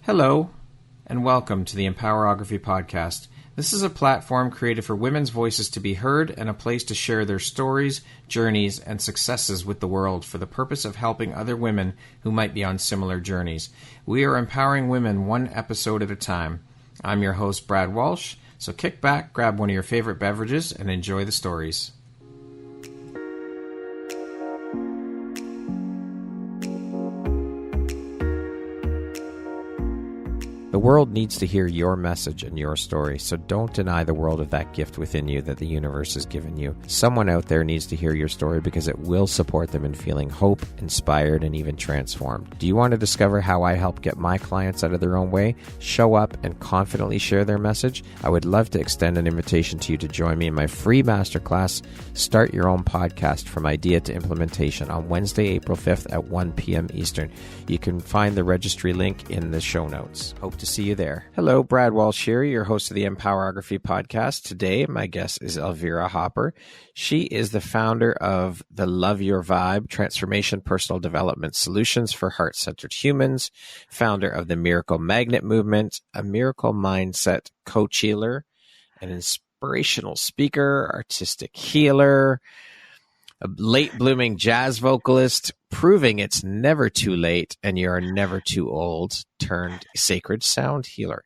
Hello, and welcome to the Empowerography Podcast. This is a platform created for women's voices to be heard and a place to share their stories, journeys, and successes with the world for the purpose of helping other women who might be on similar journeys. We are empowering women one episode at a time. I'm your host, Brad Walsh, so kick back, grab one of your favorite beverages, and enjoy the stories. The world needs to hear your message and your story, so don't deny the world of that gift within you that the universe has given you. Someone out there needs to hear your story because it will support them in feeling hope, inspired, and even transformed. Do you want to discover how I help get my clients out of their own way, show up, and confidently share their message? I would love to extend an invitation to you to join me in my free masterclass, Start Your Own Podcast from Idea to Implementation, on Wednesday, April 5th at 1 p.m. Eastern. You can find the registry link in the show notes. Hope to see you there. Hello, Brad Walsh here, your host of the Empowerography Podcast. Today, my guest is Elvira Hopper. She is the founder of the Love Your Vibe Transformation Personal Development Solutions for Heart-Centered Humans, founder of the Miracle Magnet Movement, a miracle mindset coach healer, an inspirational speaker, artistic healer, a late-blooming jazz vocalist, proving it's never too late and you're never too old, turned sacred sound healer.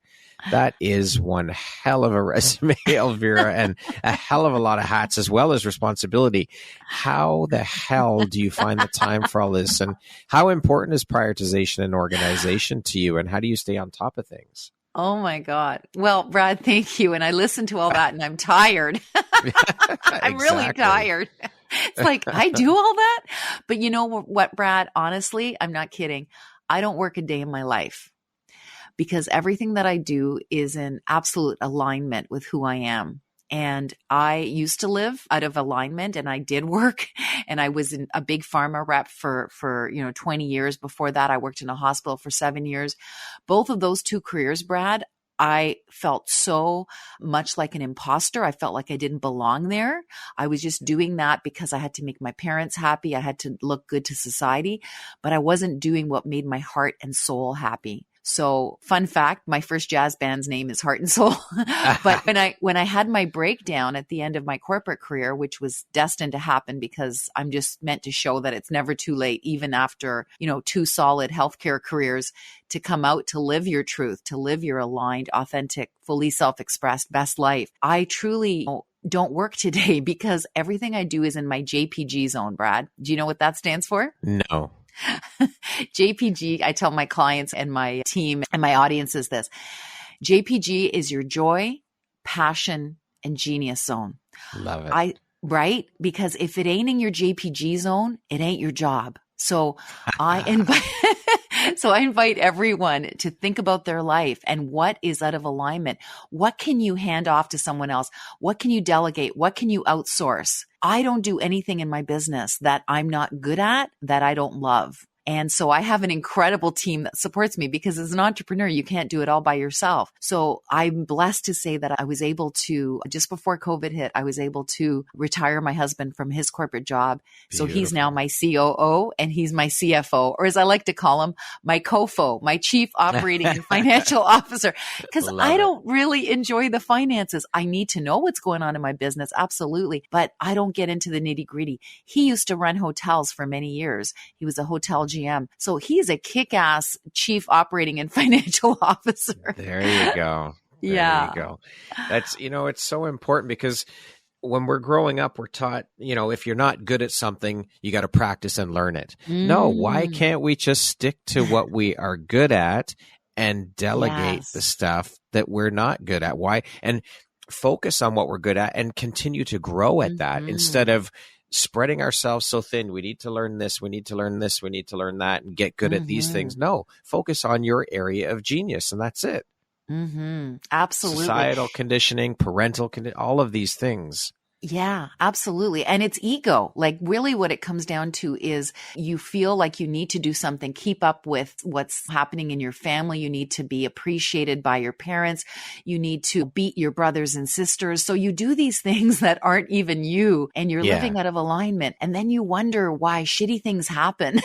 That is one hell of a resume, Elvira, and a hell of a lot of hats as well as responsibility. How the hell do you find the time for all this? And how important is prioritization and organization to you? And how do you stay on top of things? Oh my God. Well, Brad, thank you. And I listened to all that and I'm tired. I'm really tired. It's like, I do all that. But you know what, Brad? Honestly, I'm not kidding. I don't work a day in my life because everything that I do is in absolute alignment with who I am. And I used to live out of alignment and I did work and I was in a big pharma rep for 20 years. Before that, I worked in a hospital for 7 years. Both of those two careers, Brad, I felt so much like an impostor. I felt like I didn't belong there. I was just doing that because I had to make my parents happy. I had to look good to society, but I wasn't doing what made my heart and soul happy. So fun fact, my first jazz band's name is Heart and Soul. But when I had my breakdown at the end of my corporate career, which was destined to happen because I'm just meant to show that it's never too late, even after, 2 solid healthcare careers, to come out, to live your truth, to live your aligned, authentic, fully self-expressed best life. I truly don't work today because everything I do is in my JPG zone, Brad. Do you know what that stands for? No. JPG, I tell my clients and my team and my audiences this. JPG is your joy, passion, and genius zone. Love it. Right? Because if it ain't in your JPG zone, it ain't your job. So I invite everyone to think about their life and what is out of alignment. What can you hand off to someone else? What can you delegate? What can you outsource? I don't do anything in my business that I'm not good at, that I don't love. And so I have an incredible team that supports me because as an entrepreneur, you can't do it all by yourself. So I'm blessed to say that I was able to, just before COVID hit, I was able to retire my husband from his corporate job. Beautiful. So he's now my COO and he's my CFO, or as I like to call him, my COFO, my Chief Operating and Financial Officer, because I don't really enjoy the finances. I need to know what's going on in my business. Absolutely. But I don't get into the nitty gritty. He used to run hotels for many years. He was a hotel GM. So he's a kick-ass Chief Operating and Financial Officer. There you go. There you go. That's, it's so important because when we're growing up, we're taught, if you're not good at something, you got to practice and learn it. No, why can't we just stick to what we are good at and delegate the stuff that we're not good at? Why? And focus on what we're good at and continue to grow at that instead of spreading ourselves so thin. We need to learn this. We need to learn this. We need to learn that and get good at these things. No, focus on your area of genius and that's it. Absolutely. Societal conditioning, parental conditioning, all of these things. Yeah, absolutely. And it's ego. Like really what it comes down to is you feel like you need to do something, keep up with what's happening in your family. You need to be appreciated by your parents. You need to beat your brothers and sisters. So you do these things that aren't even you and you're living out of alignment. And then you wonder why shitty things happen.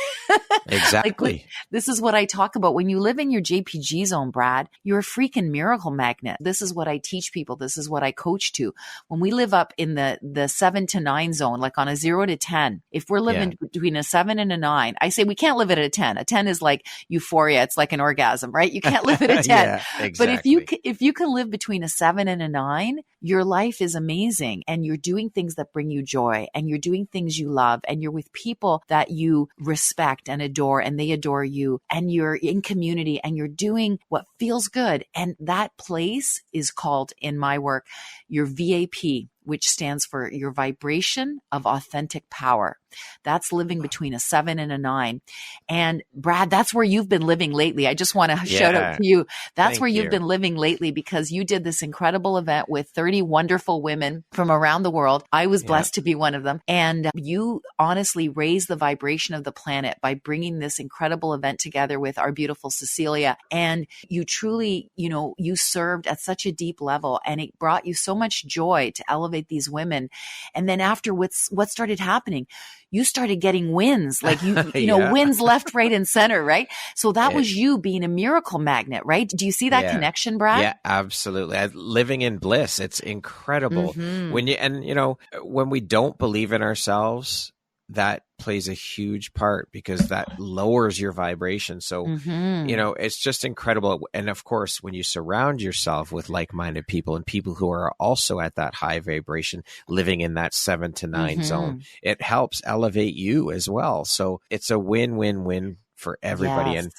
Exactly. Like, this is what I talk about. When you live in your JPG zone, Brad, you're a freaking miracle magnet. This is what I teach people. This is what I coach to. When we live up in the 7 to 9 zone, like on a 0 to 10, if we're living between a 7 and a 9, I say we can't live at a 10. A 10 is like euphoria. It's like an orgasm, right? You can't live at a 10. Yeah, exactly. But if you can live between a 7 and a 9, your life is amazing and you're doing things that bring you joy and you're doing things you love and you're with people that you respect and adore and they adore you and you're in community and you're doing what feels good. And that place is called, in my work, your VAP, which stands for your vibration of authentic power. That's living between a 7 and a 9. And Brad, that's where you've been living lately. I just want to shout out to you. That's where you've been living lately because you did this incredible event with 30 wonderful women from around the world. I was blessed to be one of them. And you honestly raised the vibration of the planet by bringing this incredible event together with our beautiful Cecilia. And you truly, you served at such a deep level and it brought you so much joy to elevate these women. And then after what started happening, you started getting wins, like wins left, right, and center, right? So that was you being a miracle magnet, right? Do you see that connection, Brad? Yeah, absolutely. Living in bliss. It's incredible. When we don't believe in ourselves, that plays a huge part because that lowers your vibration. So, it's just incredible. And of course, when you surround yourself with like-minded people and people who are also at that high vibration, living in that 7 to 9 zone, it helps elevate you as well. So it's a win-win-win for everybody. Yes. And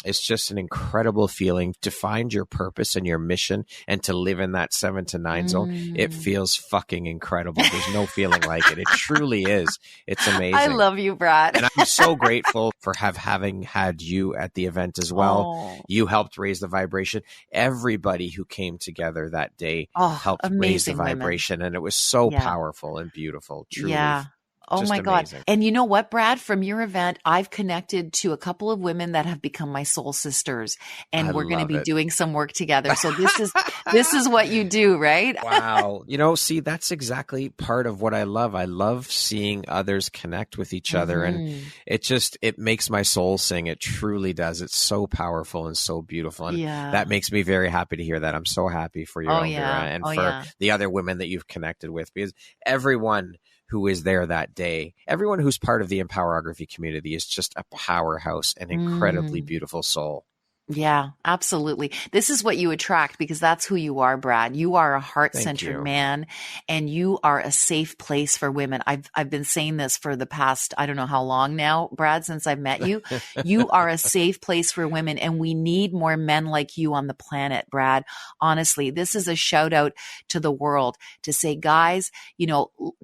it's just an incredible feeling to find your purpose and your mission and to live in that 7 to 9 zone. It feels fucking incredible. There's no feeling like it. It truly is. It's amazing. I love you, Brad. And I'm so grateful for having had you at the event as well. Oh. You helped raise the vibration. Everybody who came together that day helped raise the vibration. Women. And it was so powerful and beautiful. Truly. Yeah. Oh my God. And you know what, Brad, from your event, I've connected to a couple of women that have become my soul sisters and we're going to be doing some work together. So this is what you do, right? Wow. See, that's exactly part of what I love. I love seeing others connect with each other and it makes my soul sing. It truly does. It's so powerful and so beautiful. And that makes me very happy to hear that. I'm so happy for you, Elvira, and for the other women that you've connected with because everyone who is there that day. Everyone who's part of the Empowerography community is just a powerhouse, an incredibly beautiful soul. Yeah, absolutely. This is what you attract because that's who you are, Brad. You are a heart-centered man and you are a safe place for women. I've been saying this for the past, I don't know how long now, Brad, since I've met you. You are a safe place for women and we need more men like you on the planet, Brad. Honestly, this is a shout out to the world to say, guys,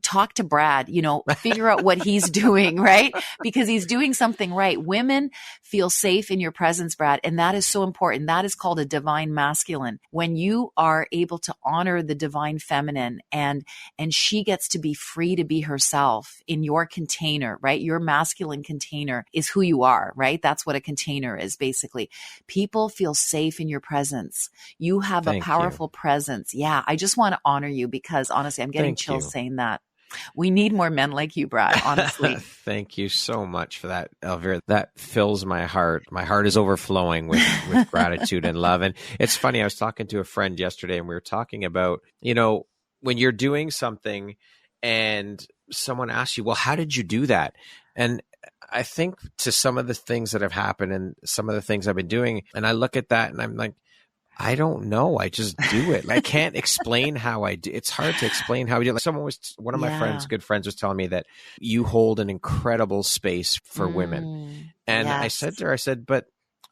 talk to Brad, figure out what he's doing, right? Because he's doing something right. Women feel safe in your presence, Brad. And that is so important. That is called a divine masculine. When you are able to honor the divine feminine and she gets to be free to be herself in your container, right? Your masculine container is who you are, right? That's what a container is basically. People feel safe in your presence. You have a powerful presence. Yeah. I just want to honor you because honestly, I'm getting chills saying that. We need more men like you, Brad, honestly. Thank you so much for that, Elvira. That fills my heart. My heart is overflowing with gratitude and love. And it's funny, I was talking to a friend yesterday and we were talking about, when you're doing something and someone asks you, well, how did you do that? And I think to some of the things that have happened and some of the things I've been doing, and I look at that and I'm like, I don't know. I just do it. I can't explain how I do. It's hard to explain how I do it. One of my good friends was telling me that you hold an incredible space for women. And I said to her, but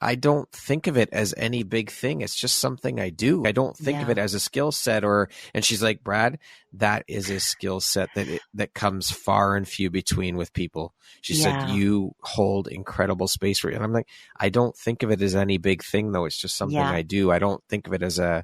I don't think of it as any big thing. It's just something I do. I don't think of it as a skill set and she's like, Brad, that is a skill set that comes far and few between with people. She said, you hold incredible space for it. And I'm like, I don't think of it as any big thing though. It's just something I do. I don't think of it as a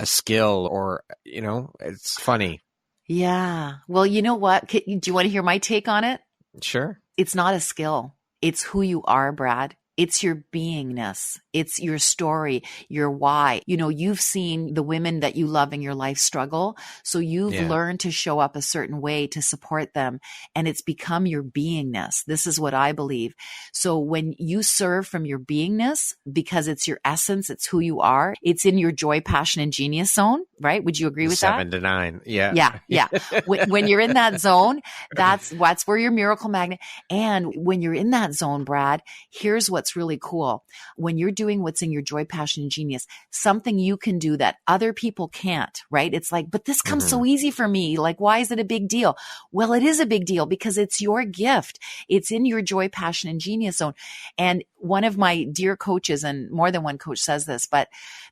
skill or, it's funny. Yeah. Well, you know what? Do you want to hear my take on it? Sure. It's not a skill. It's who you are, Brad. It's your beingness. It's your story, your why. You know, you've seen the women that you love in your life struggle. So you've learned to show up a certain way to support them. And it's become your beingness. This is what I believe. So when you serve from your beingness, because it's your essence, it's who you are, it's in your joy, passion, and genius zone, right? Would you agree with 7 to 9. Yeah. Yeah. Yeah. When you're in that zone, that's where your miracle magnet. And when you're in that zone, Brad, here's what's really cool. When you're doing what's in your joy, passion, and genius, something you can do that other people can't, right? It's like, but this comes so easy for me. Like, why is it a big deal? Well, it is a big deal because it's your gift. It's in your joy, passion, and genius zone. And one of my dear coaches, and more than one coach says this, but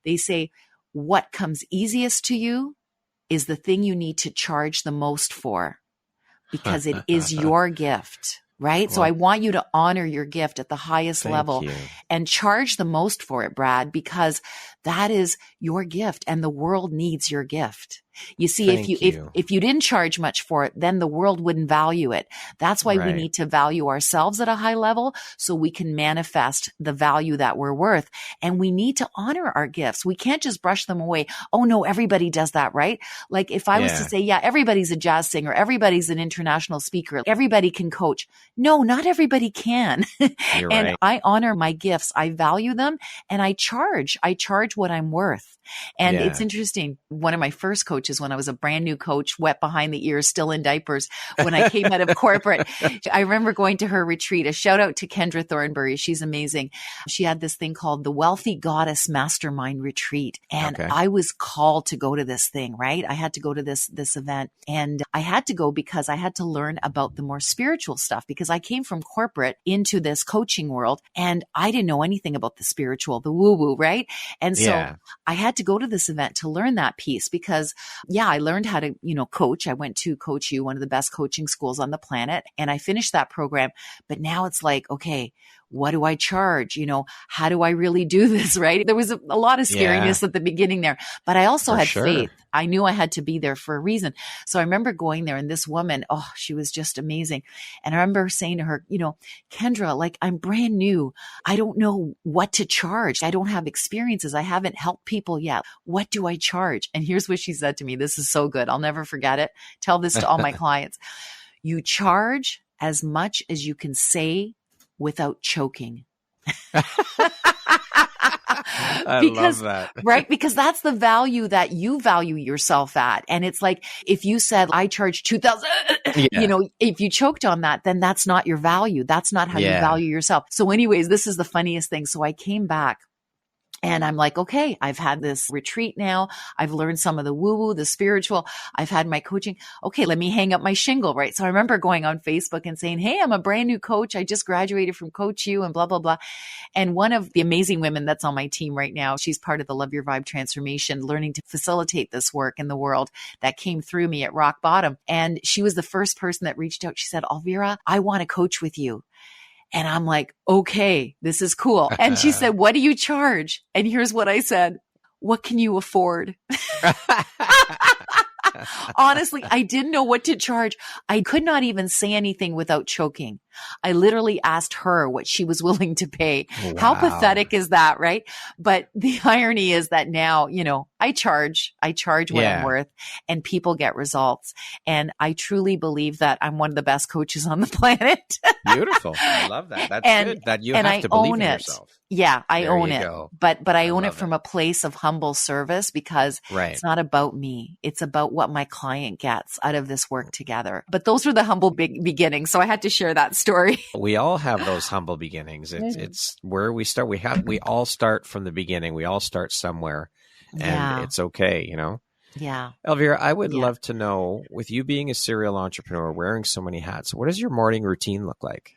they say, what comes easiest to you is the thing you need to charge the most for, because it is your gift. Right? Well, so I want you to honor your gift at the highest level and charge the most for it, Brad, because that is your gift and the world needs your gift. You see, if you didn't charge much for it, then the world wouldn't value it. That's why we need to value ourselves at a high level so we can manifest the value that we're worth. And we need to honor our gifts. We can't just brush them away. Oh no, everybody does that, right? Like if I was to say, yeah, everybody's a jazz singer, everybody's an international speaker, everybody can coach. No, not everybody can. You're and right. I honor my gifts. I value them and I charge what I'm worth. And it's interesting. One of my first coaches, when I was a brand new coach, wet behind the ears, still in diapers, when I came out of corporate, I remember going to her retreat. A shout out to Kendra Thornbury. She's amazing. She had this thing called the Wealthy Goddess Mastermind Retreat. And I was called to go to this thing, right? I had to go to this event, and I had to go because I had to learn about the more spiritual stuff, because I came from corporate into this coaching world and I didn't know anything about the spiritual, the woo woo, right? And so I had to go to this event to learn that piece because, I learned how to, coach. I went to Coach U, one of the best coaching schools on the planet, and I finished that program. But now it's like, okay, what do I charge? How do I really do this? Right? There was a lot of scariness at the beginning there, but I also had faith. I knew I had to be there for a reason. So I remember going there, and this woman, she was just amazing. And I remember saying to her, Kendra, like, I'm brand new. I don't know what to charge. I don't have experiences. I haven't helped people yet. What do I charge? And here's what she said to me. This is so good. I'll never forget it. Tell this to all my clients. You charge as much as you can say without choking. I love that. Right? Because that's the value that you value yourself at. And it's like, if you said, I charge $2,000, if you choked on that, then that's not your value. That's not how you value yourself. So anyways, this is the funniest thing. So I came back. And I'm like, okay, I've had this retreat now. I've learned some of the woo-woo, the spiritual. I've had my coaching. Okay, let me hang up my shingle, right? So I remember going on Facebook and saying, hey, I'm a brand new coach. I just graduated from Coach U and blah, blah, blah. And one of the amazing women that's on my team right now, she's part of the Love Your Vibe transformation, learning to facilitate this work in the world, that came through me at rock bottom. And she was the first person that reached out. She said, Elvira, I want to coach with you. And I'm like, okay, this is cool. And she said, what do you charge? And here's what I said. What can you afford? Honestly, I didn't know what to charge. I could not even say anything without choking. I literally asked her what she was willing to pay. Wow. How pathetic is that, right? But the irony is that now, I charge what I'm worth, and people get results. And I truly believe that I'm one of the best coaches on the planet. Beautiful. I love that. That's good that you have to believe in yourself. Yeah, I own it. But I own it from a place of humble service, because it's not about me. It's about what my client gets out of this work together. But those were the humble beginnings. So I had to share that story. We all have those humble beginnings. It's where we start. We all start from the beginning. We all start somewhere, and it's okay, Yeah. Elvira, I would love to know, with you being a serial entrepreneur, wearing so many hats, what does your morning routine look like?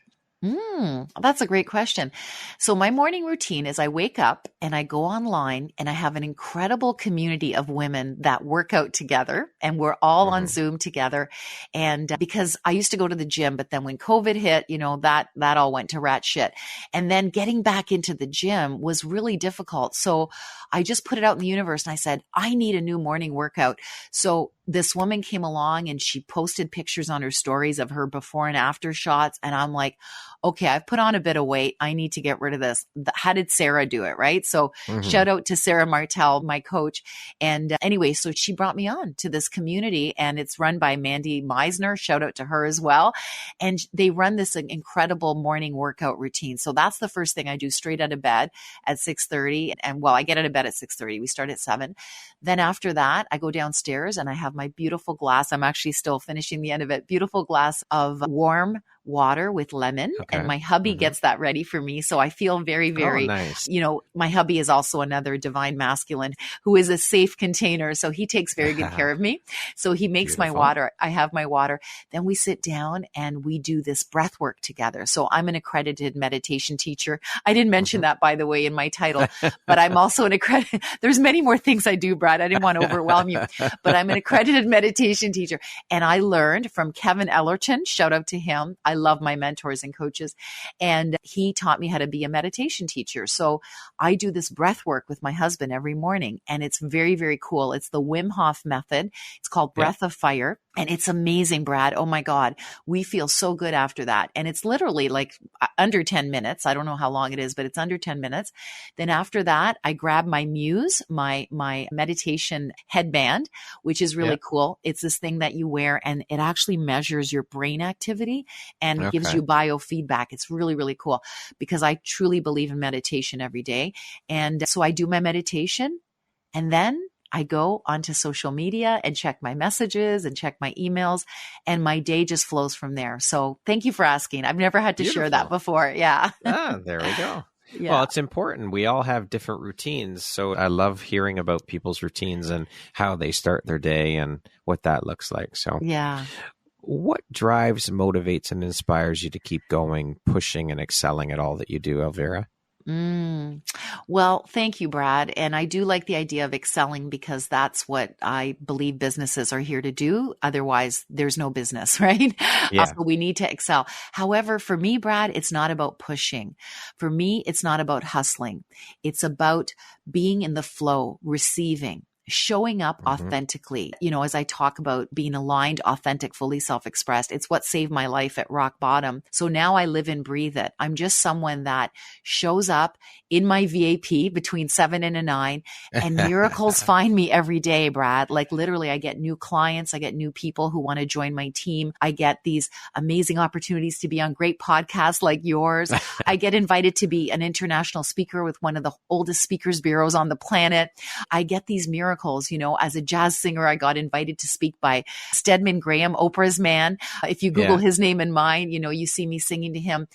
That's a great question. So my morning routine is I wake up and I go online, and I have an incredible community of women that work out together, and we're all on Zoom together. And because I used to go to the gym, but then when COVID hit, that all went to rat shit. And then getting back into the gym was really difficult. So I just put it out in the universe, and I said, I need a new morning workout. So this woman came along and she posted pictures on her stories of her before and after shots. And I'm like, okay, I've put on a bit of weight. I need to get rid of this. How did Sarah do it? Right. So shout out to Sarah Martel, my coach. And anyway, so she brought me on to this community, and it's run by Mandy Meisner. Shout out to her as well. And they run this incredible morning workout routine. So that's the first thing I do straight out of bed at 6:30. And well, I get out of bed at 6:30. We start at 7. Then after that, I go downstairs and I have my beautiful glass. I'm actually still finishing the end of it. Beautiful glass of warm water with lemon. Okay. And my hubby gets that ready for me. So I feel very, very, nice. My hubby is also another divine masculine who is a safe container. So he takes very good care of me. So he makes my water. I have my water. Then we sit down and we do this breath work together. So I'm an accredited meditation teacher. I didn't mention that, by the way, in my title, but I'm also an accredited, there's many more things I do, Brad. I didn't want to overwhelm you, but I'm an accredited meditation teacher. And I learned from Kevin Ellerton. Shout out to him. I love my mentors and coaches. And he taught me how to be a meditation teacher. So I do this breath work with my husband every morning. And it's very, very cool. It's the Wim Hof method. It's called Breath of Fire. And it's amazing, Brad. Oh my God. We feel so good after that. And it's literally like under 10 minutes. I don't know how long it is, but it's under 10 minutes. Then after that, I grab my Muse, my meditation headband, which is really cool. It's this thing that you wear and it actually measures your brain activity and gives you biofeedback. It's really, really cool because I truly believe in meditation every day. And so I do my meditation and then I go onto social media and check my messages and check my emails, and my day just flows from there. So thank you for asking. I've never had to share that before. Yeah. There we go. Yeah. Well, it's important. We all have different routines. So I love hearing about people's routines and how they start their day and what that looks like. So yeah. What drives, motivates, and inspires you to keep going, pushing, and excelling at all that you do, Elvira? Well, thank you, Brad. And I do like the idea of excelling because that's what I believe businesses are here to do. Otherwise, there's no business, right? Yeah. So we need to excel. However, for me, Brad, it's not about pushing. For me, it's not about hustling. It's about being in the flow, receiving, showing up authentically. As I talk about being aligned, authentic, fully self-expressed, it's what saved my life at rock bottom. So now I live and breathe it. I'm just someone that shows up in my VAP between 7 and 9, and miracles find me every day, Brad. Like literally, I get new clients. I get new people who want to join my team. I get these amazing opportunities to be on great podcasts like yours. I get invited to be an international speaker with one of the oldest speakers bureaus on the planet. I get these miracles. As a jazz singer, I got invited to speak by Stedman Graham, Oprah's man. If you Google his name and mine, you see me singing to him.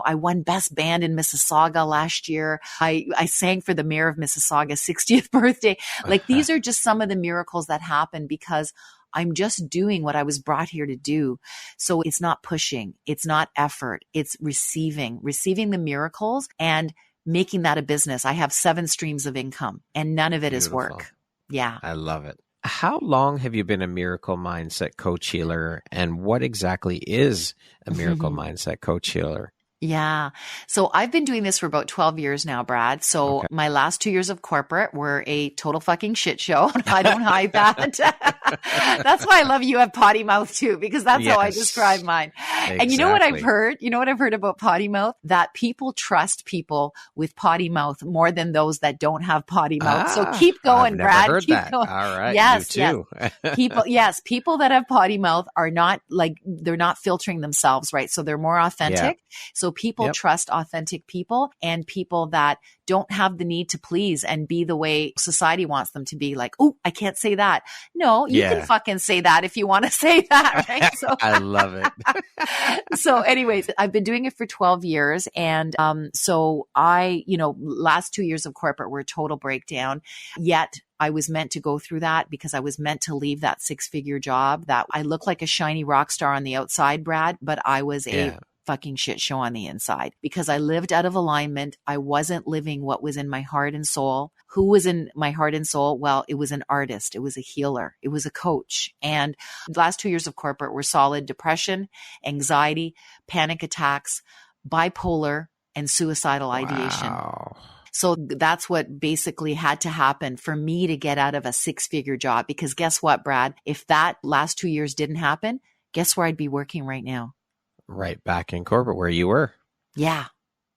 I won best band in Mississauga last year. I sang for the mayor of Mississauga's 60th birthday. Like these are just some of the miracles that happen because I'm just doing what I was brought here to do. So it's not pushing. It's not effort. It's receiving the miracles and making that a business. I have 7 streams of income and none of it is work. Yeah. I love it. How long have you been a miracle mindset coach healer, and what exactly is a miracle mindset coach healer? Yeah. So I've been doing this for about 12 years now, Brad. So my last 2 years of corporate were a total fucking shit show. I don't hide that. That's why I love you have potty mouth too, because that's how I describe mine. Exactly. And you know what I've heard? You know what I've heard about potty mouth? That people trust people with potty mouth more than those that don't have potty mouth. So keep going, Brad. Keep going. All right. Yes. You too. People that have potty mouth are not they're not filtering themselves, right? So they're more authentic. So people trust authentic people and people that don't have the need to please and be the way society wants them to be. Like, oh, I can't say that. No, you can fucking say that if you want to say that, right? So I love it. So anyways, I've been doing it for 12 years. And so I, last 2 years of corporate were a total breakdown. Yet I was meant to go through that because I was meant to leave that 6-figure job that I look like a shiny rock star on the outside, Brad, but I was a fucking shit show on the inside because I lived out of alignment. I wasn't living what was in my heart and soul. Who was in my heart and soul? Well, it was an artist. It was a healer. It was a coach. And the last 2 years of corporate were solid depression, anxiety, panic attacks, bipolar, and suicidal ideation. So that's what basically had to happen for me to get out of a 6-figure job. Because guess what, Brad? If that last 2 years didn't happen, guess where I'd be working right now? Right back in corporate where you were. Yeah.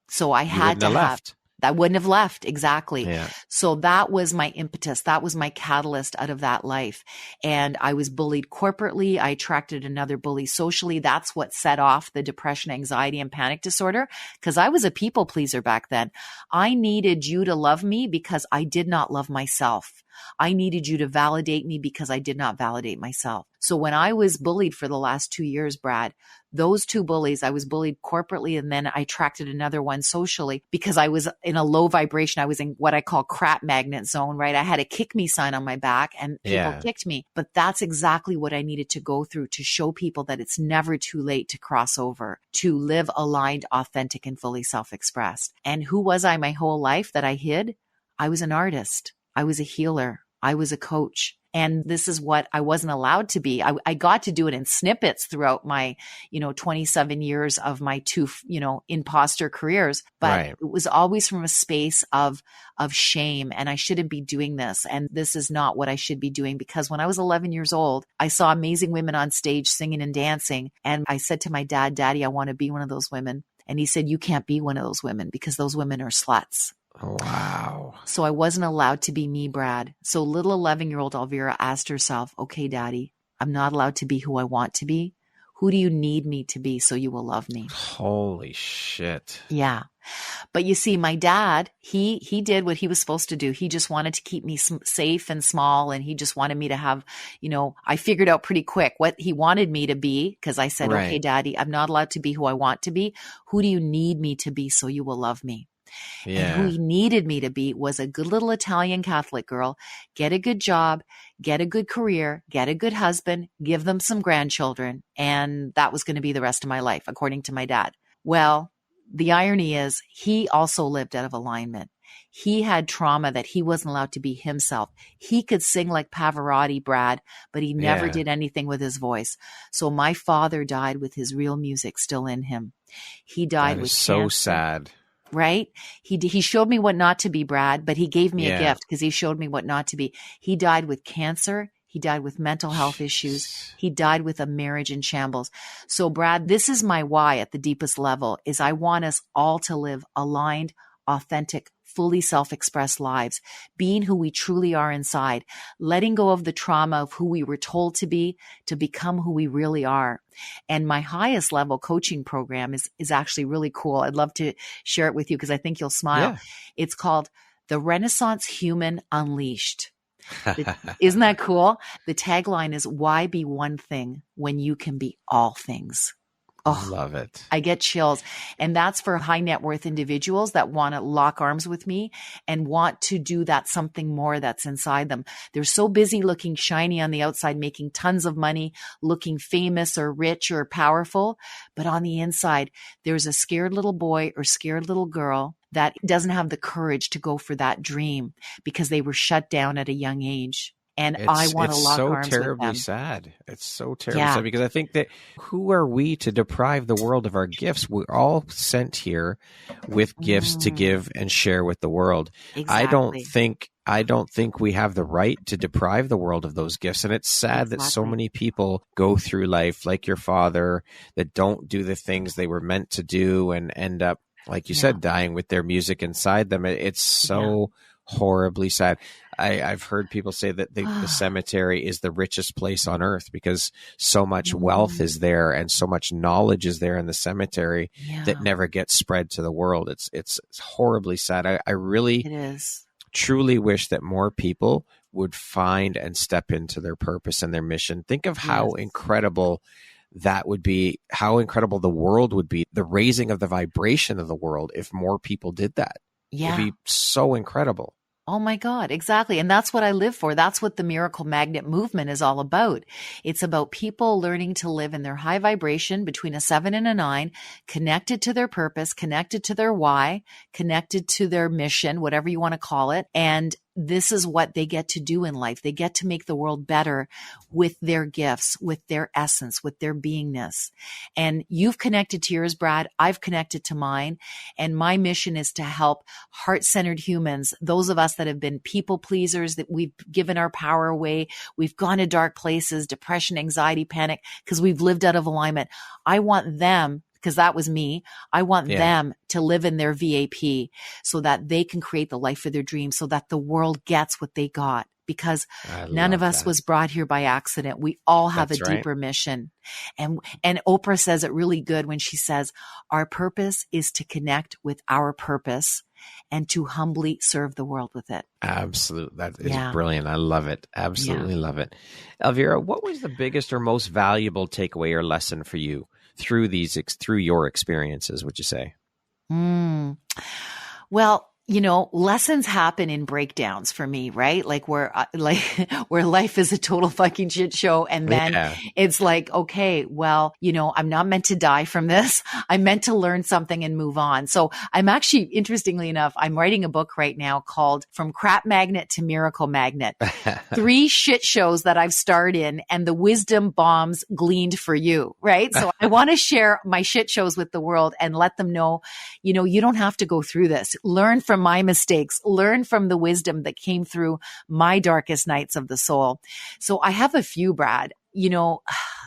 So I had to have left. I wouldn't have left. Exactly. Yeah. So that was my impetus. That was my catalyst out of that life. And I was bullied corporately. I attracted another bully socially. That's what set off the depression, anxiety, and panic disorder. Because I was a people pleaser back then. I needed you to love me because I did not love myself. I needed you to validate me because I did not validate myself. So when I was bullied for the last 2 years, Brad, those two bullies, I was bullied corporately and then I attracted another one socially because I was in a low vibration. I was in what I call crap magnet zone, right? I had a kick me sign on my back and people kicked me. But that's exactly what I needed to go through to show people that it's never too late to cross over, to live aligned, authentic, and fully self-expressed. And who was I my whole life that I hid? I was an artist. I was a healer. I was a coach. And this is what I wasn't allowed to be. I got to do it in snippets throughout my, 27 years of my two, imposter careers. But It was always from a space of shame. And I shouldn't be doing this. And this is not what I should be doing. Because when I was 11 years old, I saw amazing women on stage singing and dancing. And I said to my dad, Daddy, I want to be one of those women. And he said, you can't be one of those women because those women are sluts. Wow. So I wasn't allowed to be me, Brad. So little 11-year-old Elvira asked herself, okay, Daddy, I'm not allowed to be who I want to be. Who do you need me to be so you will love me? Holy shit. Yeah. But you see, my dad, he did what he was supposed to do. He just wanted to keep me safe and small. And he just wanted me to have, I figured out pretty quick what he wanted me to be. Cause I said, okay, Daddy, I'm not allowed to be who I want to be. Who do you need me to be so you will love me? Yeah. And who he needed me to be was a good little Italian Catholic girl, get a good job, get a good career, get a good husband, give them some grandchildren. And that was going to be the rest of my life, according to my dad. Well, the irony is he also lived out of alignment. He had trauma that he wasn't allowed to be himself. He could sing like Pavarotti, Brad, but he never did anything with his voice. So my father died with his real music still in him. He died with so cancer. Sad. Right? He showed me what not to be, Brad, but he gave me a gift because he showed me what not to be. He died with cancer. He died with mental health issues. He died with a marriage in shambles. So, Brad, this is my why at the deepest level is I want us all to live aligned, authentic, fully self-expressed lives, being who we truly are inside, letting go of the trauma of who we were told to be to become who we really are. And my highest level coaching program is actually really cool. I'd love to share it with you because I think you'll smile. Yeah. It's called The Renaissance Human Unleashed. Isn't that cool? The tagline is, why be one thing when you can be all things? Oh, love it. I get chills. And that's for high net worth individuals that want to lock arms with me and want to do that something more that's inside them. They're so busy looking shiny on the outside, making tons of money, looking famous or rich or powerful. But on the inside, there's a scared little boy or scared little girl that doesn't have the courage to go for that dream because they were shut down at a young age. And I want to lock arms with them. It's so terribly sad. It's so terribly sad because I think that who are we to deprive the world of our gifts? We're all sent here with gifts to give and share with the world. Exactly. I don't think we have the right to deprive the world of those gifts. And it's sad that so many people go through life like your father that don't do the things they were meant to do and end up, like you said, dying with their music inside them. It's so horribly sad. I've heard people say that the cemetery is the richest place on earth because so much wealth is there and so much knowledge is there in the cemetery that never gets spread to the world. It's horribly sad. I really truly wish that more people would find and step into their purpose and their mission. Think of how incredible that would be, how incredible the world would be, the raising of the vibration of the world if more people did that. Yeah. It'd be so incredible. Oh my God, exactly. And that's what I live for. That's what the Miracle Magnet movement is all about. It's about people learning to live in their high vibration between a 7 and a 9, connected to their purpose, connected to their why, connected to their mission, whatever you want to call it. And this is what they get to do in life. They get to make the world better with their gifts, with their essence, with their beingness. And you've connected to yours, Brad. I've connected to mine. And my mission is to help heart-centered humans, those of us that have been people pleasers, that we've given our power away. We've gone to dark places, depression, anxiety, panic, because we've lived out of alignment. I want them, because that was me. I want them to live in their VAP so that they can create the life of their dreams, so that the world gets what they got. Because none of us was brought here by accident. We all have a deeper mission. And Oprah says it really good when she says, our purpose is to connect with our purpose and to humbly serve the world with it. Absolutely. That is brilliant. I love it. Absolutely love it. Elvira, what was the biggest or most valuable takeaway or lesson for you through your experiences, would you say? Well, lessons happen in breakdowns for me, right? Like where life is a total fucking shit show. And then it's like, okay, well, I'm not meant to die from this. I'm meant to learn something and move on. So I'm actually, interestingly enough, I'm writing a book right now called From Crap Magnet to Miracle Magnet. 3 shit shows that I've starred in and the wisdom bombs gleaned for you, right? So I want to share my shit shows with the world and let them know, you don't have to go through this. Learn from my mistakes, learn from the wisdom that came through my darkest nights of the soul. So I have a few, Brad.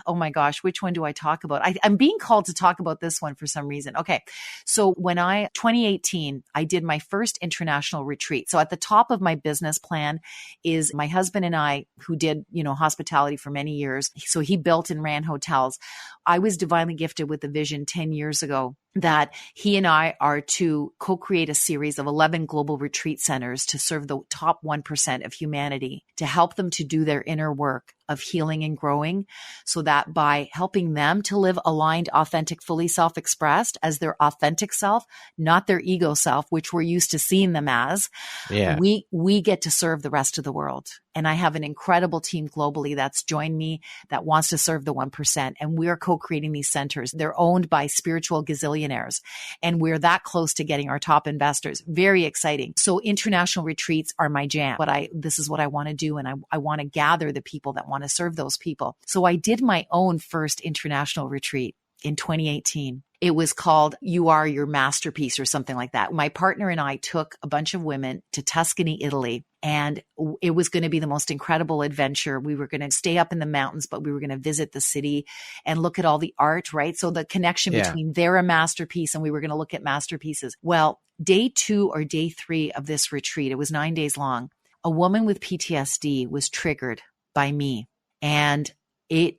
Oh my gosh, which one do I talk about? I'm being called to talk about this one for some reason. Okay. So 2018, I did my first international retreat. So at the top of my business plan is my husband and I, who did, hospitality for many years. So he built and ran hotels. I was divinely gifted with a vision 10 years ago that he and I are to co-create a series of 11 global retreat centers to serve the top 1% of humanity, to help them to do their inner work of healing and growing, so that by helping them to live aligned, authentic, fully self-expressed as their authentic self, not their ego self, which we're used to seeing them as, we get to serve the rest of the world. And I have an incredible team globally that's joined me that wants to serve the 1%. And we're co-creating these centers. They're owned by spiritual gazillionaires. And we're that close to getting our top investors. Very exciting. So international retreats are my jam. This is what I want to do. And I want to gather the people that want to serve those people. So I did my own first international retreat in 2018. It was called You Are Your Masterpiece or something like that. My partner and I took a bunch of women to Tuscany, Italy, and it was going to be the most incredible adventure. We were going to stay up in the mountains, but we were going to visit the city and look at all the art, right? So the connection between they're a masterpiece and we were going to look at masterpieces. Well, day 2 or day 3 of this retreat, it was 9 days long, a woman with PTSD was triggered by me, and it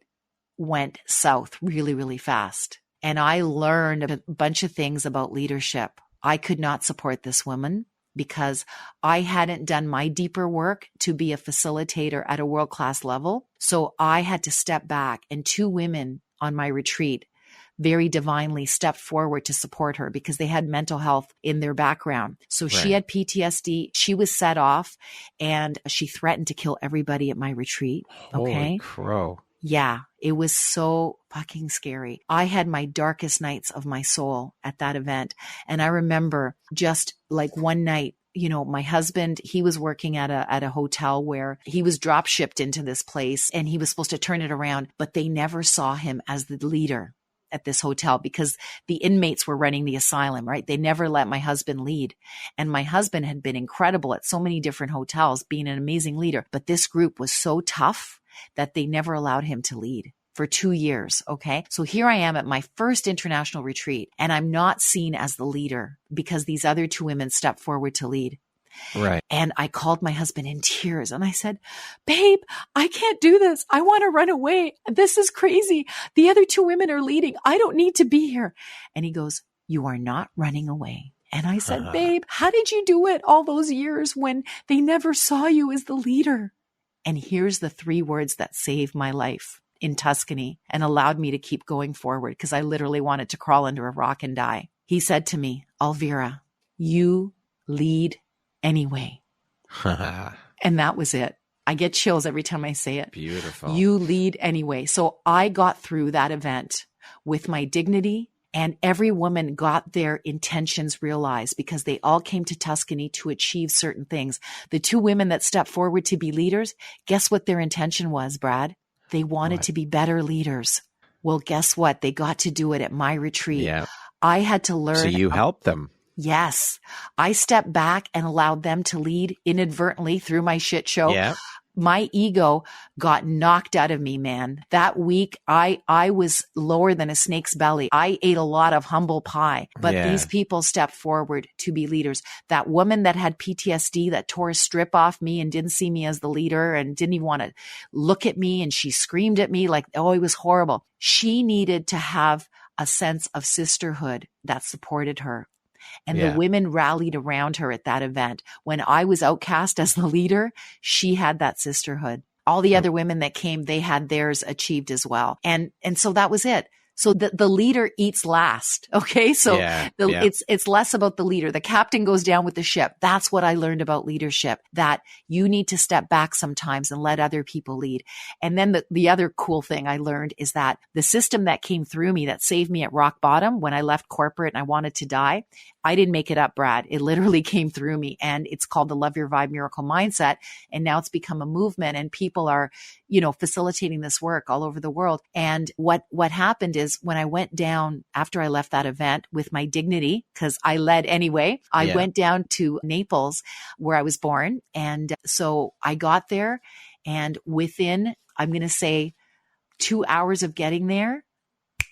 went south really, really fast. And I learned a bunch of things about leadership. I could not support this woman because I hadn't done my deeper work to be a facilitator at a world-class level. So I had to step back, and 2 women on my retreat very divinely stepped forward to support her because they had mental health in their background. So she had PTSD. She was set off and she threatened to kill everybody at my retreat. Okay. Holy crow. Yeah, it was so fucking scary. I had my darkest nights of my soul at that event. And I remember just like one night, my husband, he was working at a hotel where he was drop shipped into this place and he was supposed to turn it around, but they never saw him as the leader at this hotel because the inmates were running the asylum, right? They never let my husband lead. And my husband had been incredible at so many different hotels, being an amazing leader. But this group was so tough that they never allowed him to lead for 2 years. Okay. So here I am at my first international retreat, and I'm not seen as the leader because these other 2 women stepped forward to lead. Right. And I called my husband in tears and I said, babe, I can't do this. I want to run away. This is crazy. The other 2 women are leading. I don't need to be here. And he goes, you are not running away. And I said, babe, how did you do it all those years when they never saw you as the leader? And here's the 3 words that saved my life in Tuscany and allowed me to keep going forward because I literally wanted to crawl under a rock and die. He said to me, Elvira, you lead anyway. And that was it. I get chills every time I say it. Beautiful. You lead anyway. So I got through that event with my dignity And every woman got their intentions realized because they all came to Tuscany to achieve certain things. The 2 women that stepped forward to be leaders, guess what their intention was, Brad? They wanted to be better leaders. Well, guess what? They got to do it at my retreat. Yeah. I had to learn. So you helped them. Yes. I stepped back and allowed them to lead inadvertently through my shit show. Yeah. My ego got knocked out of me, man. That week, I was lower than a snake's belly. I ate a lot of humble pie, but these people stepped forward to be leaders. That woman that had PTSD that tore a strip off me and didn't see me as the leader and didn't even want to look at me. And she screamed at me like, oh, it was horrible. She needed to have a sense of sisterhood that supported her. And the women rallied around her at that event. When I was outcast as the leader, she had that sisterhood. All the other women that came, they had theirs achieved as well. And so that was it. So the leader eats last. Okay. So it's less about the leader. The captain goes down with the ship. That's what I learned about leadership, that you need to step back sometimes and let other people lead. And then the other cool thing I learned is that the system that came through me that saved me at rock bottom when I left corporate and I wanted to die, I didn't make it up, Brad. It literally came through me, and it's called the Love Your Vibe Miracle Mindset. And now it's become a movement, and people are, facilitating this work all over the world. And what happened is when I went down after I left that event with my dignity, because I led anyway, I went down to Naples where I was born. And so I got there, and within, I'm going to say 2 hours of getting there,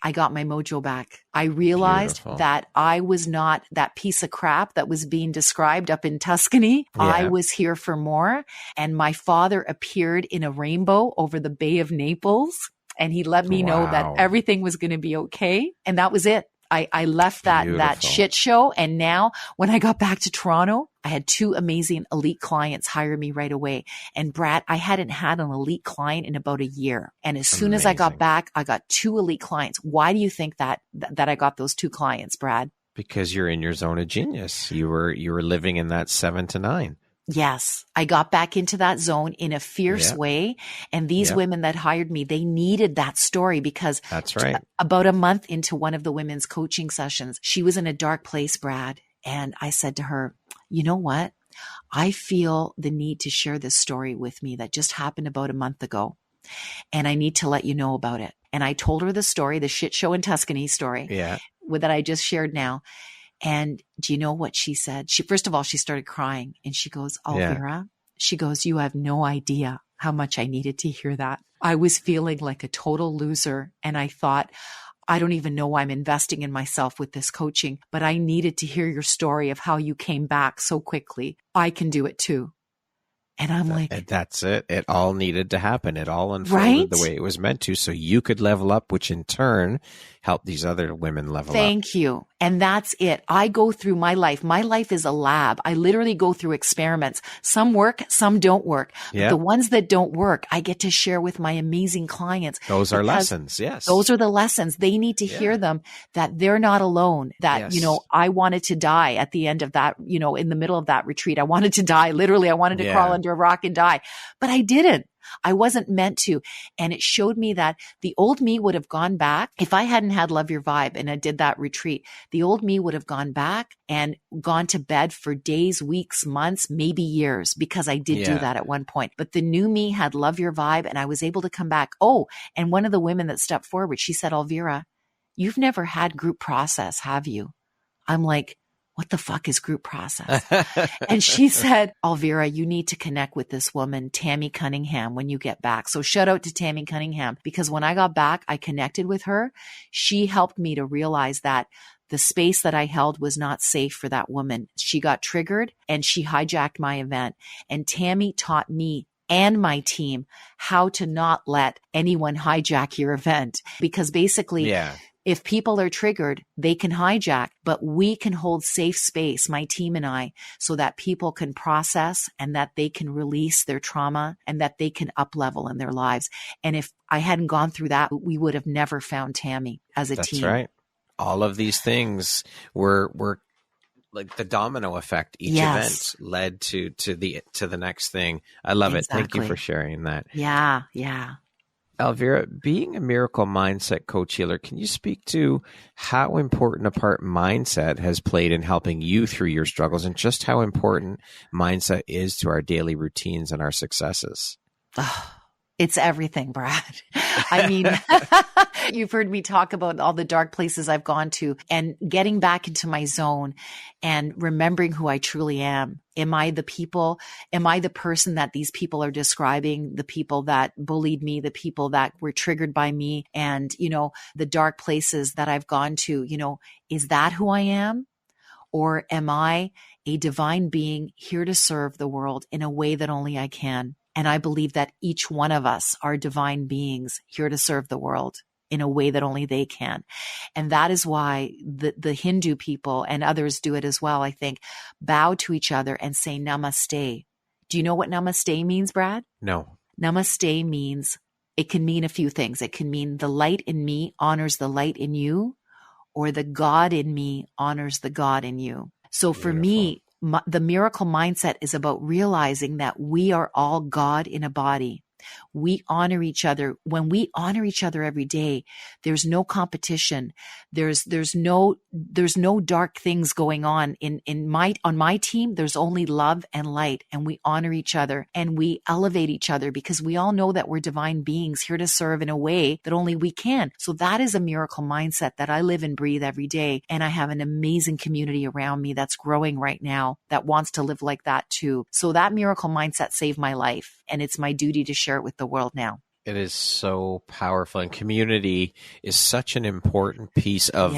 I got my mojo back. I realized that I was not that piece of crap that was being described up in Tuscany. Yeah. I was here for more. And my father appeared in a rainbow over the Bay of Naples. And he let me know that everything was going to be okay. And that was it. I left that shit show. And now when I got back to Toronto, I had 2 amazing elite clients hire me right away. And Brad, I hadn't had an elite client in about a year. And as soon as I got back, I got 2 elite clients. Why do you think that I got those 2 clients, Brad? Because you're in your zone of genius. You were living in that 7 to 9. Yes, I got back into that zone in a fierce way. And these women that hired me, they needed that story because that's right. About a month into one of the women's coaching sessions, she was in a dark place, Brad. And I said to her, you know what? I feel the need to share this story with me that just happened about a month ago. And I need to let you know about it. And I told her the story, the shit show in Tuscany story that I just shared now. And do you know what she said? First of all, she started crying and she goes, Elvira, she goes, you have no idea how much I needed to hear that. I was feeling like a total loser. And I thought, I don't even know why I'm investing in myself with this coaching, but I needed to hear your story of how you came back so quickly. I can do it too. And I'm like, that's it. It all needed to happen. It all unfolded the way it was meant to, so you could level up, which in turn helped these other women level up. Thank you. And that's it. I go through my life. My life is a lab. I literally go through experiments. Some work, some don't work. But the ones that don't work, I get to share with my amazing clients. Those are lessons. Yes. Those are the lessons. They need to hear them, that they're not alone, that, I wanted to die at the end of that, in the middle of that retreat. I wanted to die. Literally, I wanted to crawl under a rock and die, but I didn't. I wasn't meant to. And it showed me that the old me would have gone back. If I hadn't had Love Your Vibe and I did that retreat, the old me would have gone back and gone to bed for days, weeks, months, maybe years, because I did do that at one point. But the new me had Love Your Vibe and I was able to come back. Oh, and one of the women that stepped forward, she said, Elvira, you've never had group process, have you? I'm like, what the fuck is group process? And she said, Elvira, you need to connect with this woman, Tammy Cunningham, when you get back. So shout out to Tammy Cunningham, because when I got back, I connected with her. She helped me to realize that the space that I held was not safe for that woman. She got triggered and she hijacked my event. And Tammy taught me and my team how to not let anyone hijack your event, because basically, if people are triggered, they can hijack, but we can hold safe space, my team and I, so that people can process and that they can release their trauma and that they can up level in their lives. And if I hadn't gone through that, we would have never found Tammy as a team. That's right. All of these things were like the domino effect. Each event led to the next thing. I love it. Thank you for sharing that. Yeah. Elvira, being a miracle mindset coach healer, can you speak to how important a part mindset has played in helping you through your struggles and just how important mindset is to our daily routines and our successes? Oh, it's everything, Brad. I mean, you've heard me talk about all the dark places I've gone to and getting back into my zone and remembering who I truly am. Am I the person that these people are describing, the people that bullied me, the people that were triggered by me, and, the dark places that I've gone to, is that who I am? Or am I a divine being here to serve the world in a way that only I can? And I believe that each one of us are divine beings here to serve the world in a way that only they can. And that is why the Hindu people and others do it as well, I think, bow to each other and say namaste. Do you know what namaste means, Brad? No. Namaste means, it can mean a few things. It can mean the light in me honors the light in you, or the God in me honors the God in you. So for me, the miracle mindset is about realizing that we are all God in a body. We honor each other. When we honor each other every day, there's no competition. There's no dark things going on on my team. There's only love and light, and we honor each other and we elevate each other because we all know that we're divine beings here to serve in a way that only we can. So that is a miracle mindset that I live and breathe every day. And I have an amazing community around me that's growing right now that wants to live like that too. So that miracle mindset saved my life, and it's my duty to share it with the world now. It is so powerful, and community is such an important piece of